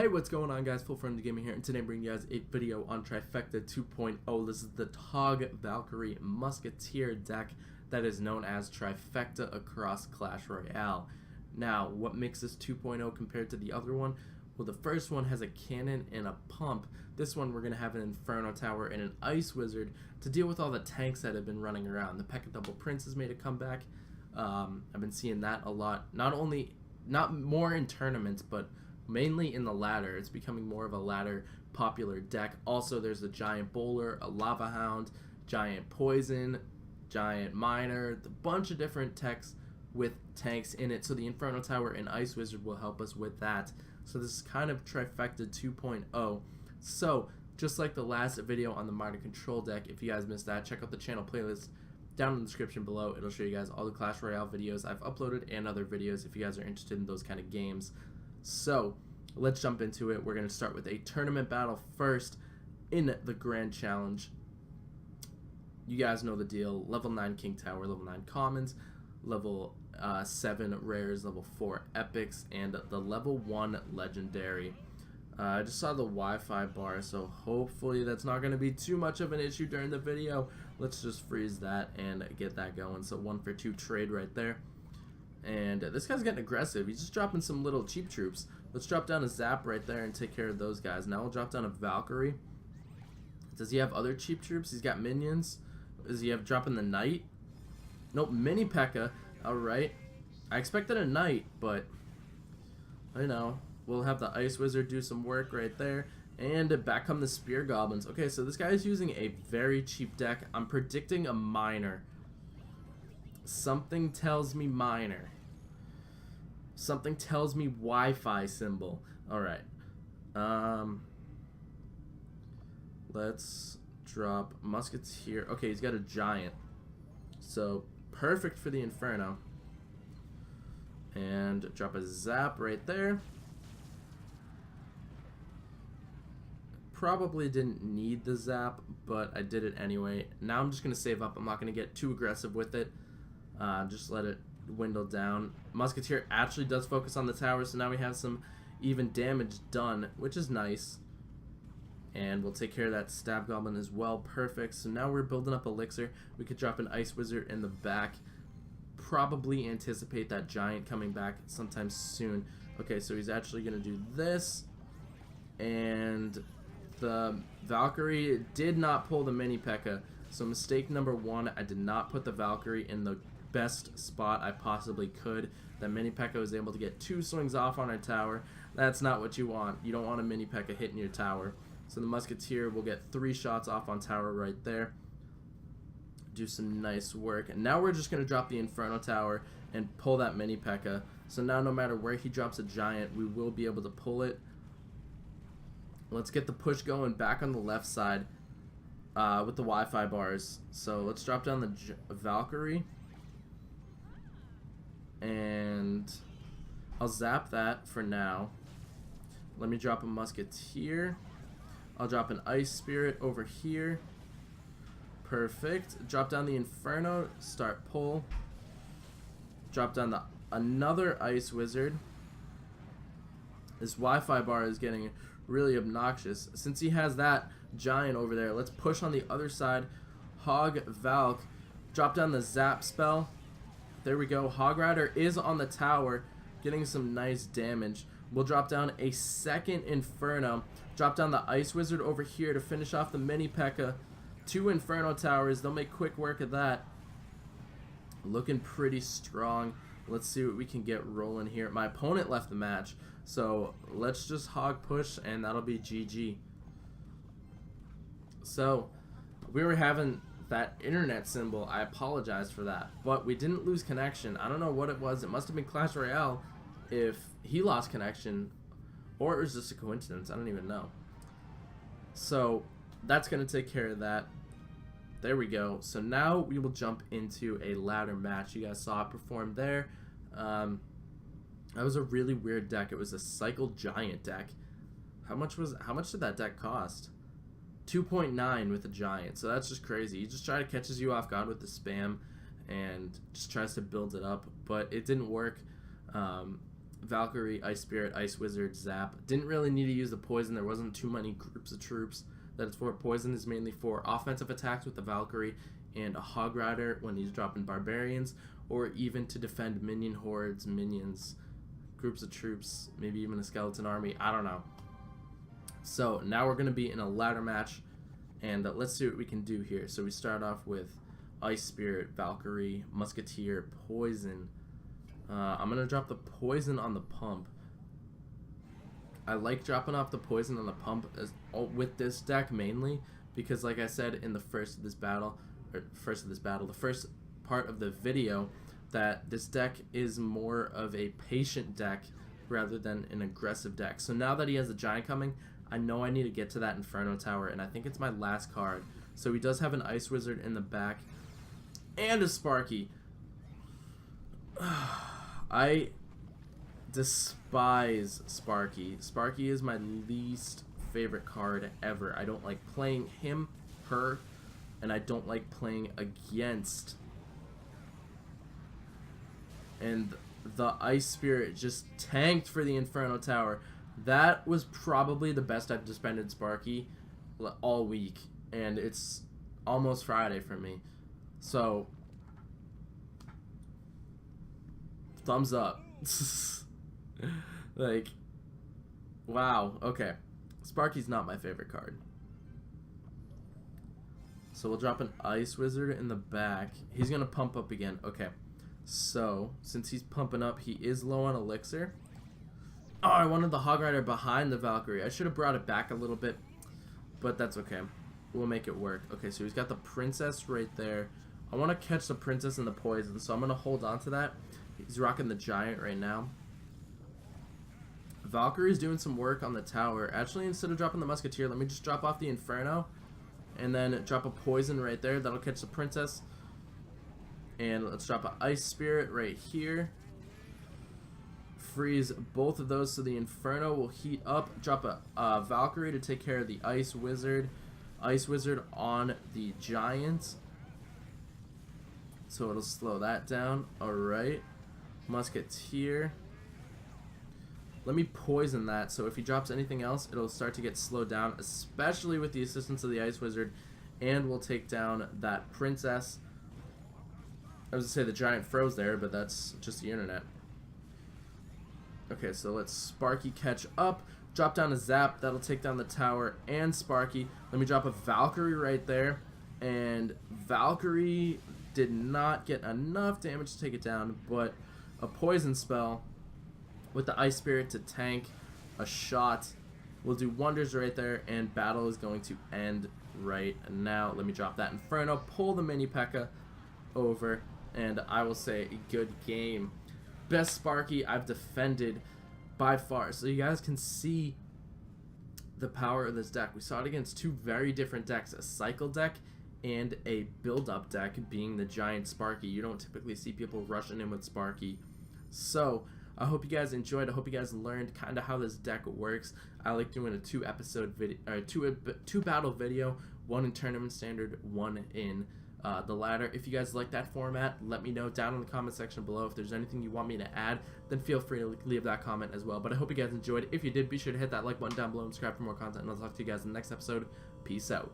Hey, what's going on, guys? FullFrontage Gaming here, and today I'm bringing you guys a video on Trifecta 2.0. This is the Tog Valkyrie Musketeer deck that is known as Trifecta across Clash Royale. Now, what makes this 2.0 compared to the other one? Well, the first one has a cannon and a pump. This one we're going to have an Inferno Tower and an Ice Wizard to deal with all the tanks that have been running around. The P.E.K.K.A. Double Prince has made a comeback. I've been seeing that a lot. Not more in tournaments, but mainly in the ladder. It's becoming more of a ladder popular deck. Also, there's a Giant Bowler, a Lava Hound, Giant Poison, Giant Miner, a bunch of different techs with tanks in it. So the Inferno Tower and Ice Wizard will help us with that. So this is kind of Trifecta 2.0. So just like the last video on the Modern Control deck, if you guys missed that, check out the channel playlist down in the description below. It'll show you guys all the Clash Royale videos I've uploaded and other videos if you guys are interested in those kind of games. So let's jump into it. We're going to start with a tournament battle first in the Grand Challenge. You guys know the deal. Level 9 King Tower, level 9 Commons, level 7 Rares, level 4 Epics, and the level 1 Legendary. I just saw the Wi-Fi bar, so hopefully that's not going to be too much of an issue during the video. Let's just freeze that and get that going. So 1 for 2 trade right there. And this guy's getting aggressive. He's just dropping some little cheap troops. Let's drop down a Zap right there and take care of those guys. Now we'll drop down a Valkyrie. Does he have other cheap troops? He's got minions. Does he have dropping the Knight? Nope, mini P.E.K.K.A. Alright. I expected a Knight, but I know. We'll have the Ice Wizard do some work right there. And back come the Spear Goblins. Okay, so this guy is using a very cheap deck. I'm predicting a Miner. Something tells me Miner. Something tells me Wi-Fi symbol. Alright. Let's drop Musketeer. Okay, he's got a Giant. So, perfect for the Inferno. And drop a Zap right there. Probably didn't need the Zap, but I did it anyway. Now I'm just going to save up. I'm not going to get too aggressive with it. Just let it dwindle down. Musketeer actually does focus on the tower, so now we have some even damage done, which is nice. And we'll take care of that Stab Goblin as well. Perfect. So now we're building up Elixir. We could drop an Ice Wizard in the back. Probably anticipate that Giant coming back sometime soon. Okay, so he's actually going to do this. And the Valkyrie did not pull the mini P.E.K.K.A. So mistake number 1, I did not put the Valkyrie in the best spot I possibly could. That mini P.E.K.K.A. was able to get 2 swings off on our tower. That's not what you want. You don't want a mini P.E.K.K.A. hitting your tower. So the Musketeer will get 3 shots off on tower right there. Do some nice work. And now we're just going to drop the Inferno Tower and pull that mini P.E.K.K.A. So now no matter where he drops a Giant, we will be able to pull it. Let's get the push going back on the left side with the Wi-Fi bars. So let's drop down the Valkyrie. And I'll zap that for now. Let me drop a Musketeer. I'll drop an Ice Spirit over here. Perfect. Drop down the Inferno. Start pull. Drop down another Ice Wizard. This Wi-Fi bar is getting really obnoxious. Since he has that Giant over there, let's push on the other side. Hog Valk. Drop down the Zap spell. There we go. Hog Rider is on the tower, getting some nice damage. We'll drop down a second Inferno. Drop down the Ice Wizard over here to finish off the mini P.E.K.K.A. 2 Inferno Towers. They'll make quick work of that. Looking pretty strong. Let's see what we can get rolling here. My opponent left the match, so let's just hog push, and that'll be GG. So we were having that internet symbol. I apologize for that, but we didn't lose connection. I don't know what it was. It must have been Clash Royale if he lost connection, or it was just a coincidence. I don't even know. So that's going to take care of that. There we go. So now we will jump into a ladder match. You guys saw it perform there. That was a really weird deck. It was a Cycle Giant deck. How much did that deck cost? 2.9 with a Giant. So that's just crazy. He just catches you off guard with the spam and just tries to build it up, but it didn't work. Valkyrie, Ice Spirit, Ice Wizard, Zap. Didn't really need to use the poison. There wasn't too many groups of troops that it's for. Poison is mainly for offensive attacks with the Valkyrie and a Hog Rider when he's dropping barbarians, or even to defend minion hordes, minions, groups of troops, maybe even a skeleton army. I don't know. So now we're going to be in a ladder match, and let's see what we can do here. So we start off with Ice Spirit, Valkyrie, Musketeer, Poison. I'm going to drop the Poison on the pump. I like dropping off the Poison on the pump with this deck mainly because, like I said in the first part of the video, that this deck is more of a patient deck rather than an aggressive deck. So now that he has a Giant coming, I know I need to get to that Inferno Tower, and I think it's my last card. So he does have an Ice Wizard in the back and a Sparky. I despise Sparky. Sparky is my least favorite card ever. I don't like playing him, her, and I don't like playing against. And the Ice Spirit just tanked for the Inferno Tower. That was probably the best I've defended Sparky all week, and it's almost Friday for me. So, thumbs up. Like, wow, okay. Sparky's not my favorite card. So we'll drop an Ice Wizard in the back. He's going to pump up again. Okay. So, since he's pumping up, he is low on elixir. Oh, I wanted the Hog Rider behind the Valkyrie. I should have brought it back a little bit, but that's okay. We'll make it work. Okay, so he's got the Princess right there. I want to catch the Princess and the Poison, so I'm going to hold on to that. He's rocking the Giant right now. Valkyrie's doing some work on the tower. Actually, instead of dropping the Musketeer, let me just drop off the Inferno and then drop a Poison right there. That'll catch the Princess. And let's drop an Ice Spirit right here. Freeze both of those so the Inferno will heat up. Drop a Valkyrie to take care of the Ice Wizard. Ice Wizard on the Giant. So it'll slow that down. Alright. Musketeer. Let me poison that, so if he drops anything else, it'll start to get slowed down, especially with the assistance of the Ice Wizard, and we'll take down that Princess. I was going to say the Giant froze there, but that's just the internet. Okay, so let's Sparky catch up, drop down a Zap, that'll take down the tower and Sparky. Let me drop a Valkyrie right there, and Valkyrie did not get enough damage to take it down, but a Poison spell with the Ice Spirit to tank a shot will do wonders right there, and battle is going to end right now. Let me drop that Inferno, pull the mini P.E.K.K.A. over, and I will say good game. Best Sparky I've defended by far. So you guys can see the power of this deck. We saw it against two very different decks, a cycle deck and a build-up deck being the Giant Sparky. You don't typically see people rushing in with Sparky. So I hope you guys enjoyed. I hope you guys learned kind of how this deck works. I like doing a two battle video, one in tournament standard, one in the ladder. If you guys like that format, let me know down in the comment section below. If there's anything you want me to add, then feel free to leave that comment as well. But I hope you guys enjoyed. If you did, be sure to hit that like button down below and subscribe for more content, and I'll talk to you guys in the next episode. Peace out.